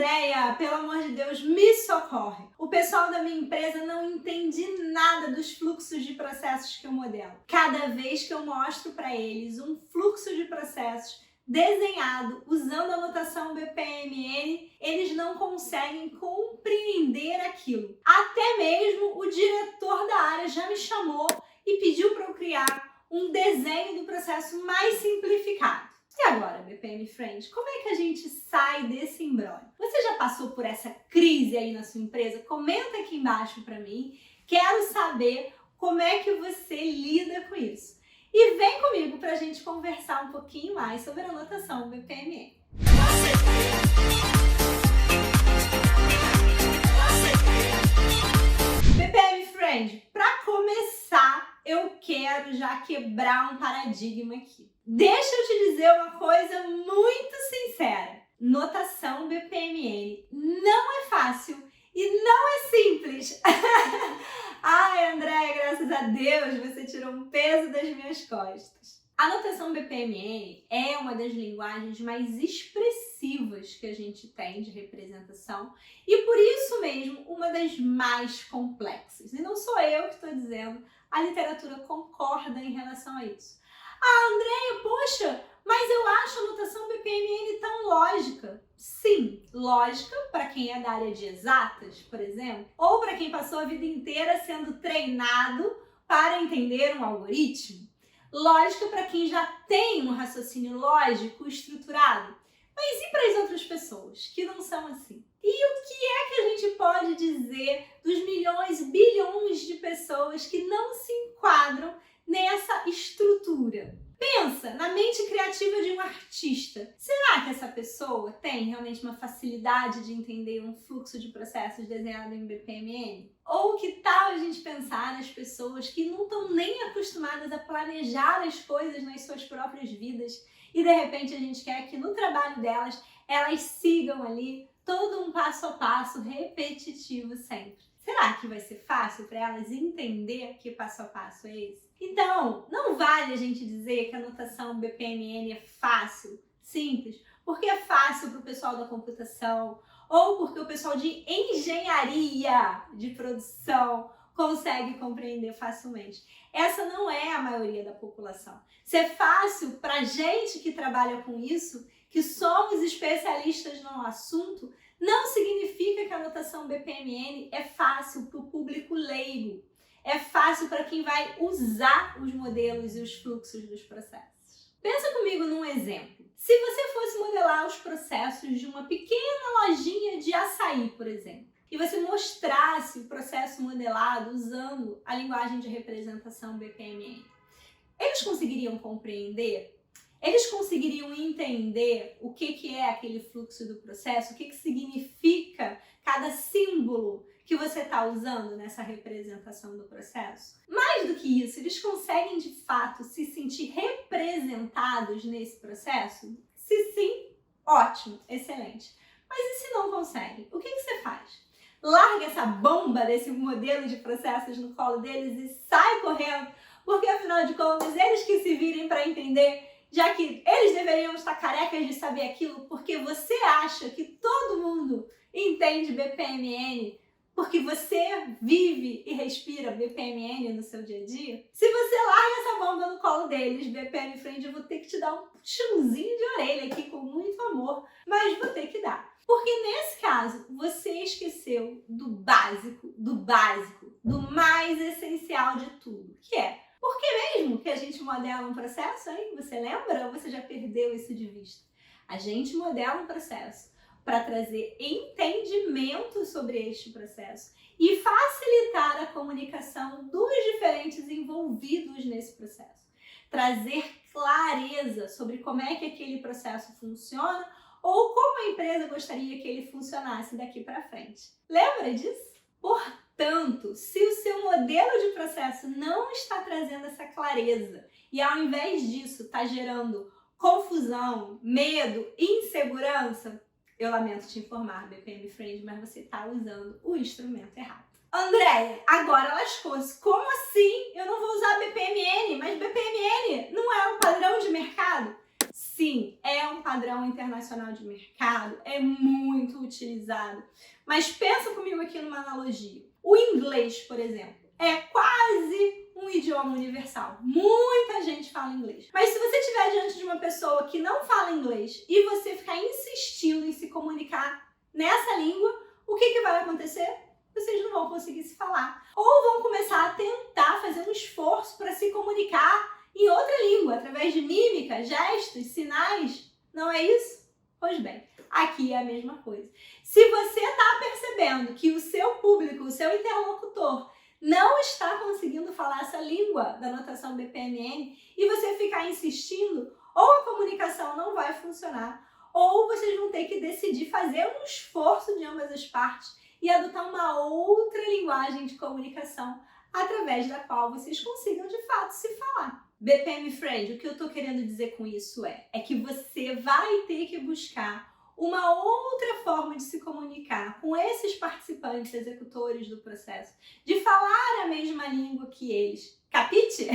Andréia, pelo amor de Deus, me socorre. O pessoal da minha empresa não entende nada dos fluxos de processos que eu modelo. Cada vez que eu mostro para eles um fluxo de processos desenhado usando a notação BPMN, eles não conseguem compreender aquilo. Até mesmo o diretor da área já me chamou e pediu para eu criar um desenho do processo mais simplificado. E agora, BPM Friend, como é que a gente sai desse imbróglio? Você já passou por essa crise aí na sua empresa? Comenta aqui embaixo para mim. Quero saber como é que você lida com isso. E vem comigo para a gente conversar um pouquinho mais sobre a notação BPMN. BPM Friend, para começar, eu quero já quebrar um paradigma aqui. Deixa eu te dizer uma coisa muito sincera. Notação BPMN não é fácil e não é simples. Ai, Andréia, graças a Deus você tirou um peso das minhas costas. A notação BPMN é uma das linguagens mais expressivas que a gente tem de representação e por isso mesmo uma das mais complexas. E não sou eu que estou dizendo, a literatura concorda em relação a isso. Ah, Andréia, poxa, mas eu acho a notação BPMN tão lógica. Sim, lógica para quem é da área de exatas, por exemplo, ou para quem passou a vida inteira sendo treinado para entender um algoritmo. Lógica para quem já tem um raciocínio lógico estruturado. Mas e para as outras pessoas que não são assim? E o que é que a gente pode dizer dos milhões, bilhões de pessoas que não se enquadram nessa estrutura? Pensa na mente criativa de um artista. Será que essa pessoa tem realmente uma facilidade de entender um fluxo de processos desenhado em BPMN? Ou que tal a gente pensar nas pessoas que não estão nem acostumadas a planejar as coisas nas suas próprias vidas e de repente a gente quer que no trabalho delas elas sigam ali todo um passo a passo repetitivo sempre? Será que vai ser fácil para elas entender que passo a passo é esse? Então, não vale a gente dizer que a notação BPMN é fácil, simples, porque é fácil para o pessoal da computação ou porque o pessoal de engenharia de produção consegue compreender facilmente. Essa não é a maioria da população. Se é fácil para a gente que trabalha com isso, que somos especialistas no assunto, não significa que a notação BPMN é fácil para o público leigo. É fácil para quem vai usar os modelos e os fluxos dos processos. Pensa comigo num exemplo. Se você fosse modelar os processos de uma pequena lojinha de açaí, por exemplo, e você mostrasse o processo modelado usando a linguagem de representação BPMN, eles conseguiriam compreender? Eles conseguiriam entender o que é aquele fluxo do processo? O que significa cada símbolo que você está usando nessa representação do processo? Mais do que isso, eles conseguem de fato se sentir representados nesse processo? Se sim, ótimo, excelente. Mas e se não conseguem? O que você faz? Larga essa bomba desse modelo de processos no colo deles e sai correndo, porque afinal de contas eles que se virem para entender, já que eles deveriam estar carecas de saber aquilo, porque você acha que todo mundo entende BPMN, porque você vive e respira BPMN no seu dia a dia. Se você larga essa bomba no colo deles, BPM Friend, eu vou ter que te dar um puxãozinho de orelha aqui com muito amor, mas vou ter que dar. Porque nesse caso, você esqueceu do básico, do mais essencial de tudo, que é: por que mesmo que a gente modela um processo, hein? Você lembra ou você já perdeu isso de vista? A gente modela um processo para trazer entendimento sobre este processo e facilitar a comunicação dos diferentes envolvidos nesse processo. Trazer clareza sobre como é que aquele processo funciona ou como a empresa gostaria que ele funcionasse daqui para frente. Lembra disso? Portanto, se o seu modelo de processo não está trazendo essa clareza e ao invés disso está gerando confusão, medo, insegurança, eu lamento te informar, BPM Friend, mas você está usando o instrumento errado. Andréia, agora lascou-se. Como assim? Eu não vou usar BPMN, mas BPMN não é um padrão de mercado? Sim, é um padrão internacional de mercado, é muito utilizado. Mas pensa comigo aqui numa analogia. O inglês, por exemplo, é quase um idioma universal. Muita gente fala inglês. Mas se você estiver diante de uma pessoa que não fala inglês e você ficar insistindo em se comunicar nessa língua, o que vai acontecer? Vocês não vão conseguir se falar. Ou vão começar a tentar fazer um esforço para se comunicar em outra língua, através de mímica, gestos, sinais. Não é isso? Pois bem, aqui é a mesma coisa. Se você está percebendo que o seu público, o seu interlocutor, não está conseguindo falar essa língua da notação BPMN e você ficar insistindo, ou a comunicação não vai funcionar, ou vocês vão ter que decidir fazer um esforço de ambas as partes e adotar uma outra linguagem de comunicação através da qual vocês consigam de fato se falar. BPM Friend, o que eu estou querendo dizer com isso é que você vai ter que buscar uma outra forma de se comunicar com esses participantes, executores do processo, de falar a mesma língua que eles, capite?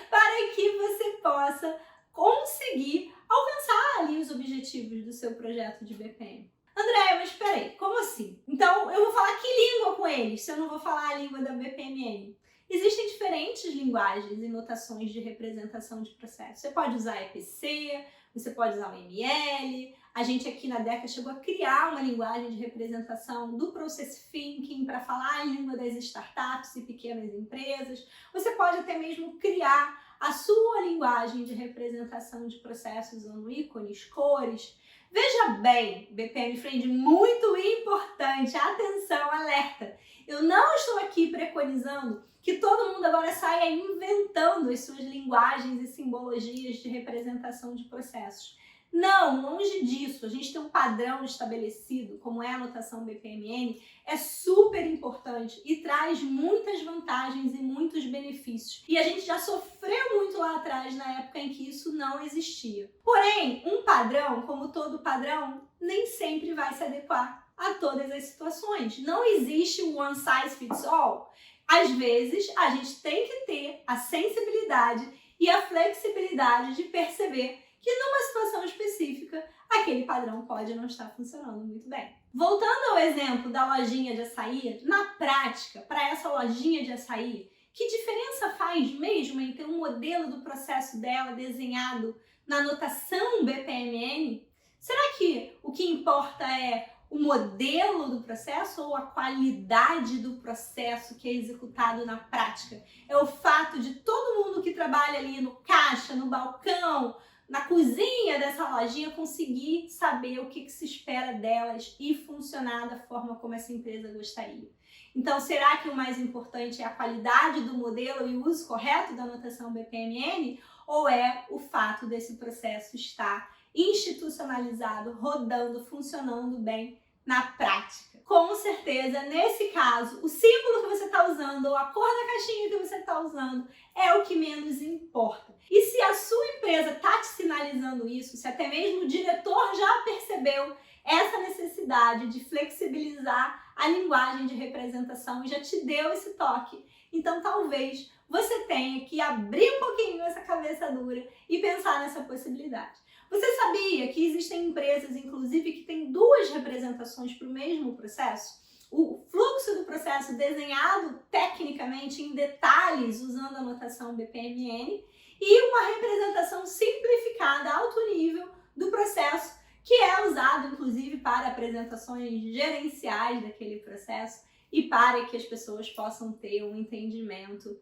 Para que você possa conseguir alcançar ali os objetivos do seu projeto de BPM. Andréia, mas peraí, como assim? Então eu vou falar que língua com eles se eu não vou falar a língua da BPMN? Existem diferentes linguagens e notações de representação de processo. Você pode usar EPC, você pode usar o ML. A gente aqui na DECA chegou a criar uma linguagem de representação do Process Thinking para falar a língua das startups e pequenas empresas. Você pode até mesmo criar a sua linguagem de representação de processos usando ícones, cores. Veja bem, BPM Friend, muito importante, atenção, alerta. Eu não estou aqui preconizando que todo mundo agora saia inventando as suas linguagens e simbologias de representação de processos. Não, longe disso. A gente tem um padrão estabelecido, como é a notação BPMN, é super importante e traz muitas vantagens e muitos benefícios. E a gente já sofreu muito lá atrás, na época em que isso não existia. Porém, um padrão, como todo padrão, nem sempre vai se adequar a todas as situações. Não existe o one size fits all. Às vezes, a gente tem que ter a sensibilidade e a flexibilidade de perceber que numa situação específica, aquele padrão pode não estar funcionando muito bem. Voltando ao exemplo da lojinha de açaí, na prática, para essa lojinha de açaí, que diferença faz mesmo em ter um modelo do processo dela desenhado na notação BPMN? Será que o que importa é o modelo do processo ou a qualidade do processo que é executado na prática? É o fato de todo mundo que trabalha ali no caixa, no balcão, na cozinha dessa lojinha conseguir saber o que se espera delas e funcionar da forma como essa empresa gostaria. Então, será que o mais importante é a qualidade do modelo e o uso correto da notação BPMN? Ou é o fato desse processo estar institucionalizado, rodando, funcionando bem na prática? Com certeza, nesse caso, o símbolo que você está usando ou a cor da caixinha que você está usando é o que menos importa. E se a sua empresa está te sinalizando isso, se até mesmo o diretor já percebeu essa necessidade de flexibilizar a linguagem de representação e já te deu esse toque, então talvez você tenha que abrir um pouquinho essa cabeça dura e pensar nessa possibilidade. Você sabia que existem empresas, inclusive, que têm duas representações para o mesmo processo? O fluxo do processo desenhado tecnicamente em detalhes usando a notação BPMN e uma representação simplificada, alto nível, do processo, que é usado, inclusive, para apresentações gerenciais daquele processo e para que as pessoas possam ter um entendimento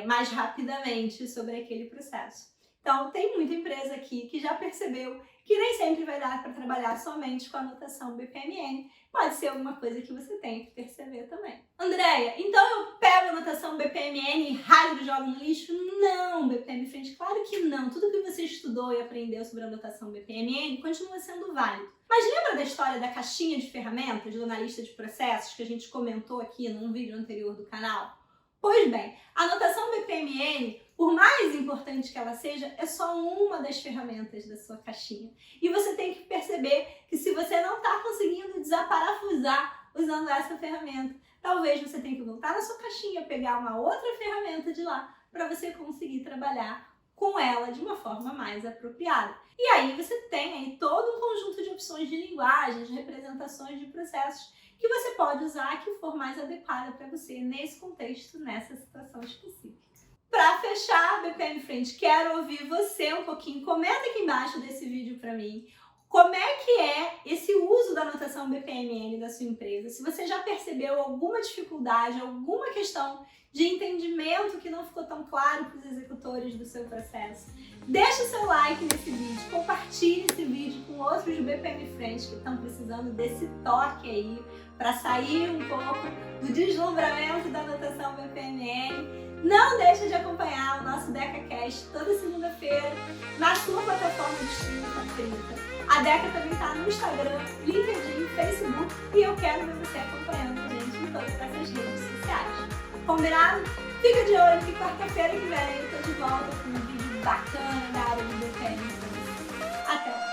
mais rapidamente sobre aquele processo. Então, tem muita empresa aqui que já percebeu que nem sempre vai dar para trabalhar somente com a notação BPMN. Pode ser alguma coisa que você tem que perceber também. Andréia, então eu pego a notação BPMN e rasgo e jogo no lixo? Não, BPM Friend, claro que não. Tudo que você estudou e aprendeu sobre a notação BPMN continua sendo válido. Mas lembra da história da caixinha de ferramentas do analista de processos que a gente comentou aqui num vídeo anterior do canal? Pois bem, a notação BPMN, por mais importante que ela seja, é só uma das ferramentas da sua caixinha. E você tem que perceber que se você não está conseguindo desaparafusar usando essa ferramenta, talvez você tenha que voltar na sua caixinha, pegar uma outra ferramenta de lá, para você conseguir trabalhar com ela de uma forma mais apropriada. E aí você tem aí todo um conjunto de opções de linguagens, de representações de processos que você pode usar que for mais adequada para você nesse contexto, nessa situação específica. Para fechar, BPM Friend, quero ouvir você um pouquinho. Comenta aqui embaixo desse vídeo para mim. Como é que é esse uso da notação BPMN da sua empresa? Se você já percebeu alguma dificuldade, alguma questão de entendimento que não ficou tão claro para os executores do seu processo, deixa o seu like nesse vídeo, compartilhe esse vídeo com outros BPM Friends que estão precisando desse toque aí para sair um pouco do deslumbramento da notação BPMN. Não deixe de acompanhar o nosso DecaCast toda segunda-feira na sua plataforma de streaming favorita. A Deca também está no Instagram, LinkedIn, Facebook e eu quero ver você acompanhando a gente em todas essas redes sociais. Combinado? Fica de olho que quarta-feira que vem eu tô de volta com um vídeo bacana da área do BPM. Até lá!